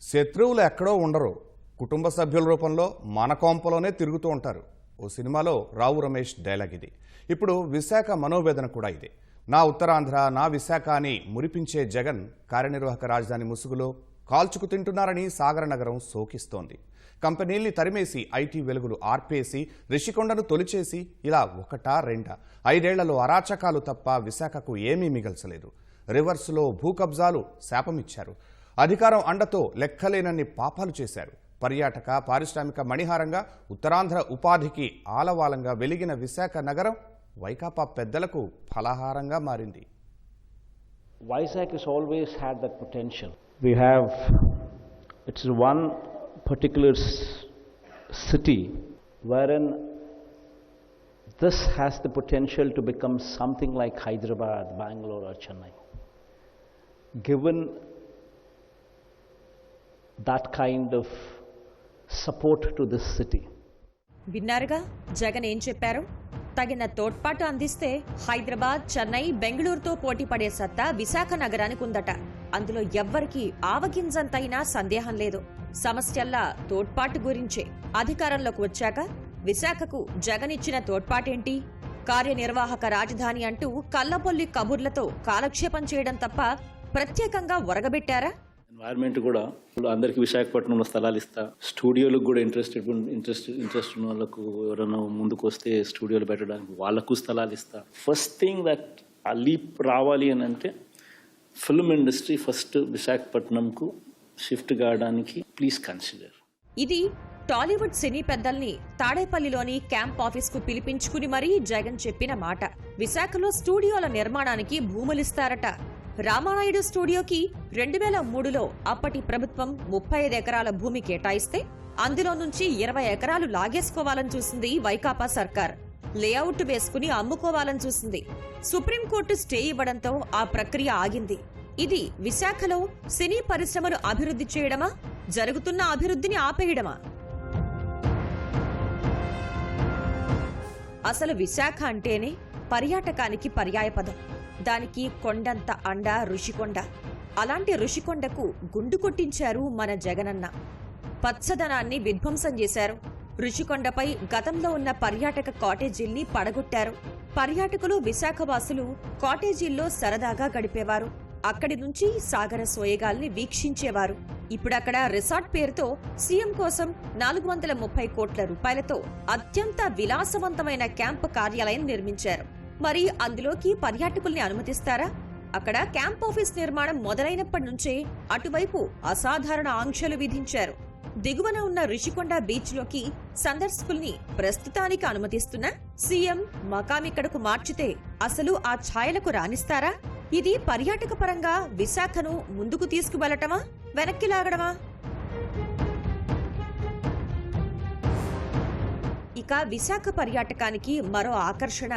శత్రువులు ఎక్కడో ఉండరు, కుటుంబ సభ్యుల రూపంలో మన కొంపలోనే తిరుగుతూ ఉంటారు. ఓ సినిమాలో రావు రమేష్ డైలాగ్ ఇది. ఇప్పుడు విశాఖ మనోవేదన కూడా ఇదే. నా ఉత్తరాంధ్ర, నా విశాఖ అని మురిపించే జగన్ కార్యనిర్వాహక రాజధాని ముసుగులో కాల్చుకు తింటున్నారని సాగర నగరం శోకిస్తోంది. కంపెనీల్ని తరిమేసి ఐటీ వెలుగులు ఆర్పేసి రిషికొండను తొలిచేసి ఇలా ఒకటా రెండా 5 ఏళ్లలో అరాచకాలు తప్ప విశాఖకు ఏమీ మిగల్చలేదు. రివర్స్లో భూ కబ్జాలు శాపమిచ్చారు. అధికారం అండతో లెక్కలేనన్ని పాపాలు చేశారు. పర్యాటక పారిశ్రామిక మణిహారంగా ఉత్తరాంధ్ర ఉపాధికి ఆలవాలంగా వెలిగిన విశాఖ నగరం వైకాపా పెద్దలకు ఫలహారంగా మారింది. Vizag has always had that potential. It's one particular city wherein this has the potential to become something like Hyderabad, Bangalore or Chennai. Given that kind of support to this city. విన్నారుగా జగన్ ఏం చెప్పారు? తగిన తోడ్పాటు అందిస్తే హైదరాబాద్, చెన్నై, బెంగళూరుతో పోటీ పడే సత్తా విశాఖ నగరానికి ఉందట. అందులో ఎవ్వరికీ ఆవగింజంతైనా సందేహం లేదు. సమస్యల్లా తోడ్పాటు గురించే. అధికారంలోకి వచ్చాక విశాఖకు జగన్ ఇచ్చిన తోడ్పాటేంటి? కార్యనిర్వాహక రాజధాని అంటూ కల్లపొల్లి కబుర్లతో కాలక్షేపం చేయడం తప్ప ప్రత్యేకంగా ఒరగబెట్టారా? ఎన్వైర్న్మెంట్ కూడా అందరికి విశాఖపట్నంలో స్థలాలు ఇస్తా, స్టూడియోలకు కూడా ఇంట్రెస్ట్ ఉన్న వాళ్ళకు ఎవరైనా ముందుకు వస్తే స్టూడియోలు పెట్టడానికి వాళ్ళకు స్థలాలు ఇస్తా. ఫస్ట్ థింగ్ దట్ ఆ లీప్ రావాలి అని అంటే ఫిల్మ్ ఇండస్ట్రీ ఫస్ట్ విశాఖపట్నంకు షిఫ్ట్ కావడానికి ప్లీజ్ కన్సిడర్. ఇది టాలీవుడ్ సినీ పెద్దల్ని తాడేపల్లిలోని క్యాంప్ ఆఫీస్ కు పిలిపించుకుని మరీ జగన్ చెప్పిన మాట. విశాఖలో స్టూడియోల నిర్మాణానికి భూములిస్తారట. రామానాయుడు స్టూడియోకి 2003లో అప్పటి ప్రభుత్వం 35 ఎకరాల భూమి కేటాయిస్తే అందులో నుంచి 20 ఎకరాలు లాగేసుకోవాలని చూసింది వైకాపా సర్కార్. లేఅవుట్ వేసుకుని అమ్ముకోవాలని చూసింది. సుప్రీంకోర్టు స్టే ఇవ్వడంతో ఆ ప్రక్రియ ఆగింది. ఇది విశాఖలో సినీ పరిశ్రమను అభివృద్ధి చేయడమా, జరుగుతున్న అభివృద్ధిని ఆపేయడమా? అసలు విశాఖ అంటేనే పర్యాటకానికి పర్యాయపదం. దానికి కొండంత అండ రుషికొండ. అలాంటి రుషికొండకు గుండు కొట్టించారు మన జగనన్న. పచ్చదనాన్ని విధ్వంసం చేశారు. రుషికొండపై గతంలో ఉన్న పర్యాటక కాటేజీల్ని పడగొట్టారు. పర్యాటకులు, విశాఖవాసులు కాటేజీల్లో సరదాగా గడిపేవారు. అక్కడి నుంచి సాగర సోయగాల్ని వీక్షించేవారు. ఇప్పుడక్కడ రిసార్ట్ పేరుతో సీఎం కోసం 430 కోట్ల రూపాయలతో అత్యంత విలాసవంతమైన క్యాంప్ కార్యాలయం నిర్మించారు. మరి అందులోకి పర్యాటకుల్ని అనుమతిస్తారా? అక్కడ క్యాంప్ ఆఫీస్ నిర్మాణం మొదలైనప్పటి నుంచే అటువైపు అసాధారణ ఆంక్షలు విధించారు. దిగువన ఉన్న రిషికొండ బీచ్ లోకి సందర్శకుల్ని ప్రస్తుతానికి అనుమతిస్తున్నా సీఎం మకామిక్కడకు మార్చితే అసలు ఆ ఛాయలకు రానిస్తారా? ఇది పర్యాటక పరంగా విశాఖను ముందుకు తీసుకువెళ్లటమా, వెనక్కి లాగడమా? ఇక విశాఖ పర్యాటకానికి మరో ఆకర్షణ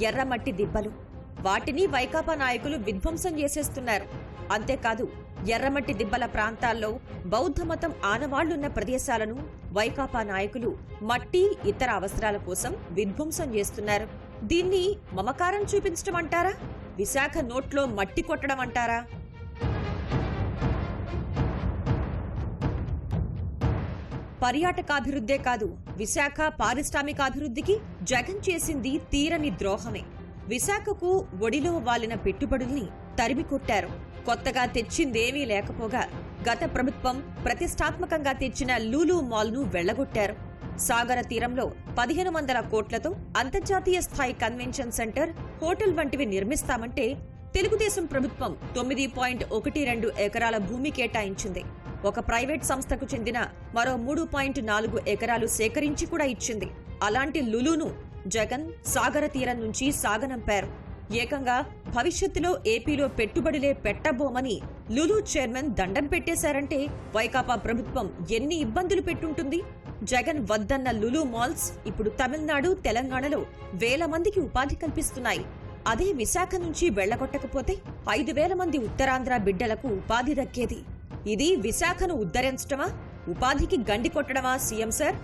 ఎర్రమట్టి దిబ్బలు. వాటిని వైకాపా నాయకులు విధ్వంసం చేసేస్తున్నారు. అంతేకాదు, ఎర్రమట్టి దిబ్బల ప్రాంతాల్లో బౌద్ధ మతం ఆనవాళ్లున్న ప్రదేశాలను వైకాపా నాయకులు మట్టి, ఇతర అవసరాల కోసం విధ్వంసం చేస్తున్నారు. దీన్ని మమకారం చూపించడం అంటారా? విశాఖ నోట్లో మట్టి కొట్టడం అంటారా? పర్యాటకాభివృద్ధే కాదు, విశాఖ పారిశ్రామికాభివృద్ధికి జగన్ చేసింది తీరని ద్రోహమే. విశాఖకు ఒడిలో వాలిన పెట్టుబడుల్ని తరిమి కొట్టారు. కొత్తగా తెచ్చిందేమీ లేకపోగా గత ప్రభుత్వం ప్రతిష్టాత్మకంగా తెచ్చిన లూలు మాల్ను వెళ్లగొట్టారు. సాగర తీరంలో 1500 కోట్లతో అంతర్జాతీయ స్థాయి కన్వెన్షన్ సెంటర్, హోటల్ వంటివి నిర్మిస్తామంటే తెలుగుదేశం ప్రభుత్వం 9.12 ఎకరాల భూమి కేటాయించింది. ఒక ప్రైవేట్ సంస్థకు చెందిన మరో 3.4 ఎకరాలు సేకరించి కూడా ఇచ్చింది. అలాంటి లులును జగన్ సాగర తీరం నుంచి సాగనంపారు. ఏకంగా భవిష్యత్తులో ఏపీలో పెట్టుబడులే పెట్టబోమని లులు చైర్మన్ దండం పెట్టేశారంటే వైకాపా ప్రభుత్వం ఎన్ని ఇబ్బందులు పెట్టుంటుంది? జగన్ వద్దన్న లులు మాల్స్ ఇప్పుడు తమిళనాడు, తెలంగాణలో వేల మందికి ఉపాధి కల్పిస్తున్నాయి. అదే విశాఖ నుంచి వెళ్లగొట్టకపోతే 5,000 మంది ఉత్తరాంధ్ర బిడ్డలకు ఉపాధి దక్కేది. ఇది విశాఖను ఉద్ధరించడమా, ఉపాధికి గండి కొట్టడమా సీఎం సార్?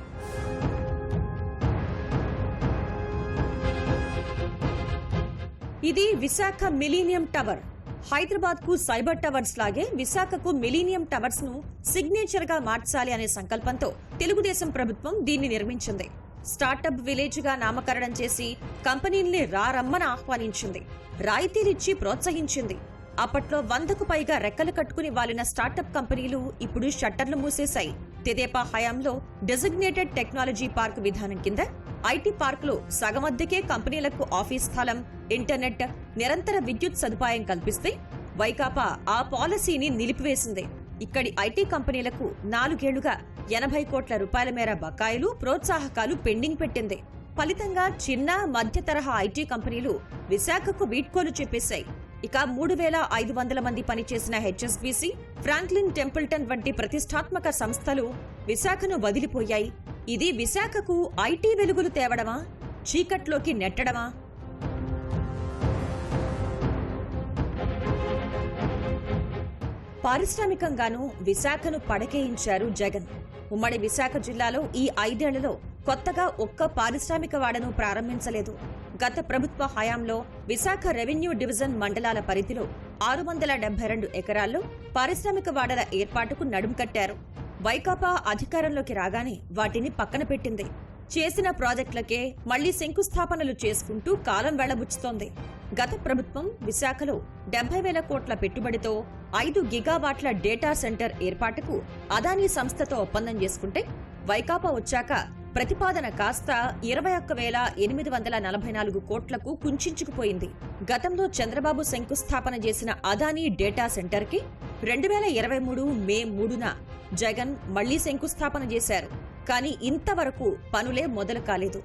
ఇది విశాఖ మిలీనియం టవర్. హైదరాబాద్ కు సైబర్ టవర్స్ లాగే విశాఖకు మిలీనియం టవర్స్ ను సిగ్నేచర్ గా మార్చాలి అనే సంకల్పంతో తెలుగుదేశం ప్రభుత్వం దీన్ని నిర్మించింది. స్టార్టప్ విలేజ్ గా నామకరణం చేసి కంపెనీల్ని రమ్మని ఆహ్వానించింది. రాయితీలిచ్చి ప్రోత్సహించింది. అప్పట్లో 100కు పైగా రెక్కలు కట్టుకుని వాలిన స్టార్టప్ కంపెనీలు ఇప్పుడు షట్టర్లు మూసేశాయి. తెదేపా హయాంలో డెసిగ్నేటెడ్ టెక్నాలజీ పార్క్ విధానం కింద ఐటీ పార్కులో సగం అద్దెకే కంపెనీలకు ఆఫీస్ స్థలం, ఇంటర్నెట్, నిరంతర విద్యుత్ సదుపాయం కల్పిస్తే వైకాపా ఆ పాలసీని నిలిపివేసింది. ఇక్కడి ఐటీ కంపెనీలకు 4 ఏళ్లుగా 80 కోట్ల రూపాయల మేర బకాయిలు, ప్రోత్సాహకాలు పెండింగ్ పెట్టింది. ఫలితంగా చిన్న, మధ్య తరహా ఐటీ కంపెనీలు విశాఖకు వీడ్కోలు చెప్పేశాయి. ఇక 3,500 మంది పనిచేసిన హెచ్ఎస్బీసీ, ఫ్రాంక్లిన్ టెంపుల్టన్ వంటి ప్రతిష్టాత్మక సంస్థలు విశాఖను వదిలిపోయాయి. ఇది విశాఖకు ఐటీ వెలుగులు తేవడమా, చీకట్లోకి నెట్టడమా? పారిశ్రామికంగానూ విశాఖను పడకేయించారు జగన్. ఉమ్మడి విశాఖ జిల్లాలో ఈ 5 ఏళ్లలో కొత్తగా ఒక్క పారిశ్రామిక వాడను ప్రారంభించలేదు. గత ప్రభుత్వ హయాంలో విశాఖ రెవెన్యూ డివిజన్ మండలాల పరిధిలో 672 ఎకరాల్లో పారిశ్రామిక వాడల ఏర్పాటుకు నడుం కట్టారు. వైకాపా అధికారంలోకి రాగానే వాటిని పక్కన పెట్టింది. చేసిన ప్రాజెక్టులకే మళ్లీ శంకుస్థాపనలు చేసుకుంటూ కాలం వెళ్లబుచ్చుతోంది. గత ప్రభుత్వం విశాఖలో 70,000 కోట్ల పెట్టుబడితో 5 గిగావాట్ల డేటా సెంటర్ ఏర్పాటుకు అదానీ సంస్థతో ఒప్పందం చేసుకుంటే వైకాపా వచ్చాక ప్రతిపాదన కాస్త 21,844 కోట్లకు కుంచుకుపోయింది. గతంలో చంద్రబాబు శంకుస్థాపన చేసిన అదానీ డేటా సెంటర్ కి 2023 మే 3న జగన్ మళ్లీ శంకుస్థాపన చేశారు. కానీ ఇంతవరకు పనులే మొదలు కాలేదు.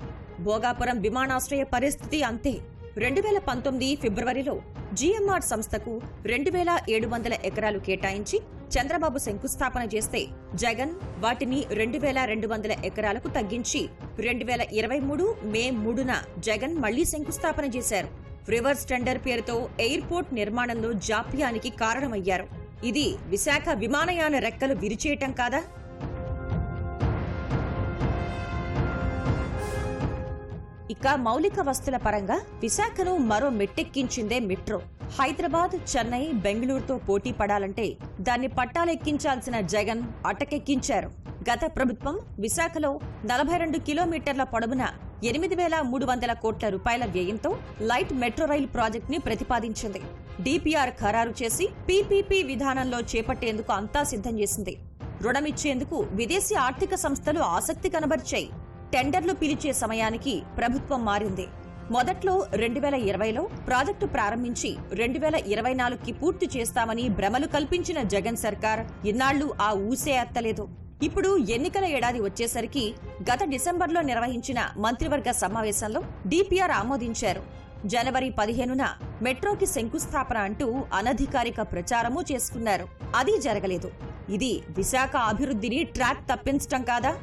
భోగాపురం విమానాశ్రయ పరిస్థితి అంతే. 2019 ఫిబ్రవరిలో జీఎంఆర్ సంస్థకు 2,700 ఎకరాలు కేటాయించి చంద్రబాబు శంకుస్థాపన చేస్తే జగన్ వాటిని 2,200 ఎకరాలకు తగ్గించి 2023 మే 3న జగన్ మళ్లీ శంకుస్థాపన చేశారు. రివర్స్ టెండర్ పేరుతో ఎయిర్పోర్ట్ నిర్మాణంలో జాప్యానికి కారణమయ్యారు. ఇది విశాఖ విమానయాన రెక్కలు విరిచేయటం కాదా? ఇక మౌలిక వస్తుల పరంగా విశాఖను మరో మెట్టెక్కించిందే మెట్రో. హైదరాబాద్, చెన్నై, బెంగళూరుతో పోటీ పడాలంటే దాన్ని పట్టాలెక్కించాల్సిన జగన్ అటకెక్కించారు. గత ప్రభుత్వం విశాఖలో 42 కిలోమీటర్ల పొడవున 8,300 కోట్ల రూపాయల వ్యయంతో లైట్ మెట్రో రైలు ప్రాజెక్టుని ప్రతిపాదించింది. డిపిఆర్ ఖరారు చేసి పీపీపీ విధానంలో చేపట్టేందుకు అంతా సిద్ధం చేసింది. రుణమిచ్చేందుకు విదేశీ ఆర్థిక సంస్థలు ఆసక్తి కనబర్చాయి. టెండర్లు పిలిచే సమయానికి ప్రభుత్వం మారింది. మొదట్లో 2020లో ప్రాజెక్టు ప్రారంభించి 2024కి పూర్తి చేస్తామని భ్రమలు కల్పించిన జగన్ సర్కార్ ఇన్నాళ్లు ఆ ఊసే ఎత్తలేదు. ఇప్పుడు ఎన్నికల ఏడాది వచ్చేసరికి గత డిసెంబర్లో నిర్వహించిన మంత్రివర్గ సమావేశంలో డిపిఆర్ ఆమోదించారు. జనవరి 15న మెట్రోకి శంకుస్థాపన అంటూ అనధికారిక ప్రచారమూ చేసుకున్నారు. అది జరగలేదు. ఇది విశాఖ అభివృద్ధిని ట్రాక్ తప్పించటం కాదా?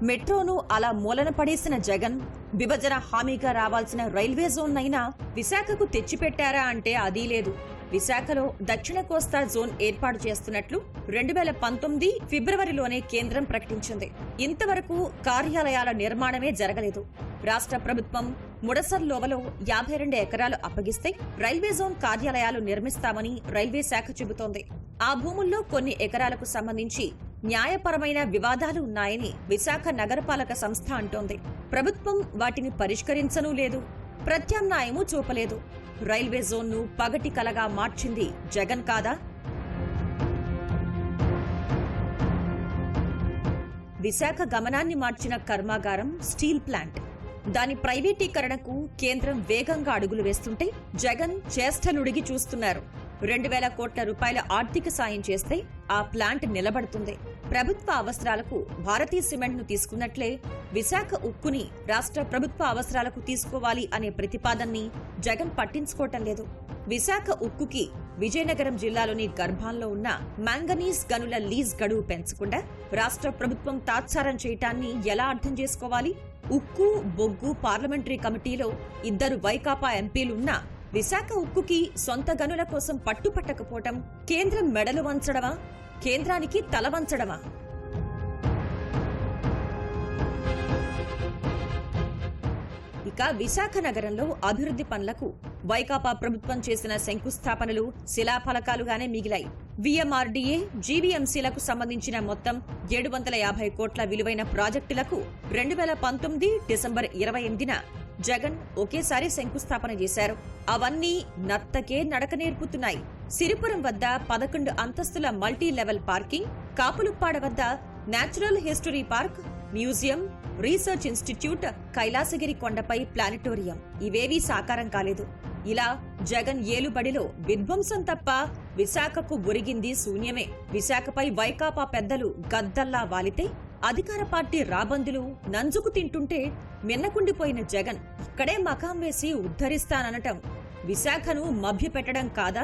మెట్రోను అలా మూలన పడేసిన జగన్ విభజన హామీగా రావాల్సిన రైల్వే జోన్ అయినా విశాఖకు తెచ్చిపెట్టారా అంటే అదీ లేదు. విశాఖలో దక్షిణ కోస్తా జోన్ ఏర్పాటు చేస్తున్నట్లు 2019 ఫిబ్రవరిలోనే కేంద్రం ప్రకటించింది. ఇంతవరకు కార్యాలయాల నిర్మాణమే జరగలేదు. రాష్ట్ర ప్రభుత్వం ముడసర్లోవలో 52 ఎకరాలు అప్పగిస్తే రైల్వే జోన్ కార్యాలయాలు నిర్మిస్తామని రైల్వే శాఖ చెబుతోంది. ఆ భూముల్లో కొన్ని ఎకరాలకు సంబంధించి న్యాయపరమైన వివాదాలు ఉన్నాయని విశాఖ నగరపాలక సంస్థ అంటోంది. ప్రభుత్వం వాటిని పరిష్కరించనూ లేదు, ప్రత్యామ్నాయమూ చూపలేదు. రైల్వే జోన్ను పగటి కలగా మార్చింది జగన్ కాదా? విశాఖ గమనాన్ని మార్చిన కర్మాగారం స్టీల్ ప్లాంట్. దాని ప్రైవేటీకరణకు కేంద్రం వేగంగా అడుగులు వేస్తుంటే జగన్ చేష్టలుడిగి చూస్తున్నారు. 2,000 కోట్ల రూపాయల ఆర్థిక సాయం చేస్తే ఆ ప్లాంట్ నిలబడుతుంది. ప్రభుత్వ అవసరాలకు భారతీ సిమెంట్ ను తీసుకున్నట్లే విశాఖ ఉక్కుని రాష్ట్ర ప్రభుత్వ అవసరాలకు తీసుకోవాలి అనే ప్రతిపాదనని జగన్ పట్టించుకోవటం లేదు. విశాఖ ఉక్కుకి విజయనగరం జిల్లాలోని గర్భాల్లో ఉన్న మ్యాంగనీస్ గనుల లీజ్ గడువు పెంచకుండా రాష్ట్ర ప్రభుత్వం తాత్సారం చేయటాన్ని ఎలా అర్థం చేసుకోవాలి? ఉక్కు, బొగ్గు పార్లమెంటరీ కమిటీలో 2 వైకాపా ఎంపీలున్నా విశాఖ ఉక్కుకి సొంత గనుల కోసం పట్టుపట్టకపోవటం కేంద్రం మెడలు వంచడమా, కేంద్రానికి తల వంచడమా? ఇక విశాఖ నగరంలో అభివృద్ధి పనులకు వైకాపా ప్రభుత్వం చేసిన శంకుస్థాపనలు శిలాఫలకాలుగానే మిగిలాయి. విఎంఆర్డీఏ, జీవీఎంసీలకు సంబంధించిన మొత్తం 750 కోట్ల విలువైన ప్రాజెక్టులకు 2019 డిసెంబర్ 28న జగన్ ఒకేసారి శంకుస్థాపన చేశారు. అవన్నీ నత్తకే నడక నేర్పుతున్నాయి. సిరిపురం వద్ద 11 అంతస్తుల మల్టీ లెవెల్ పార్కింగ్, కాపులుప్పాడ వద్ద natural history park, museum, research institute, Kailasagiri కొండపై ప్లానిటోరియం ఇవేవీ సాకారం కాలేదు. ఇలా జగన్ ఏలుబడిలో విధ్వంసం తప్ప విశాఖకు ఒరిగింది శూన్యమే. విశాఖపై వైకాపా పెద్దలు గద్దల్లా వాలితే అధికార పార్టీ రాబందులు నంజుకు తింటుంటే మిన్నకుండిపోయిన జగన్ ఇక్కడే మకాం వేసి ఉద్ధరిస్తాననటం విశాఖను మభ్యపెట్టడం కాదా?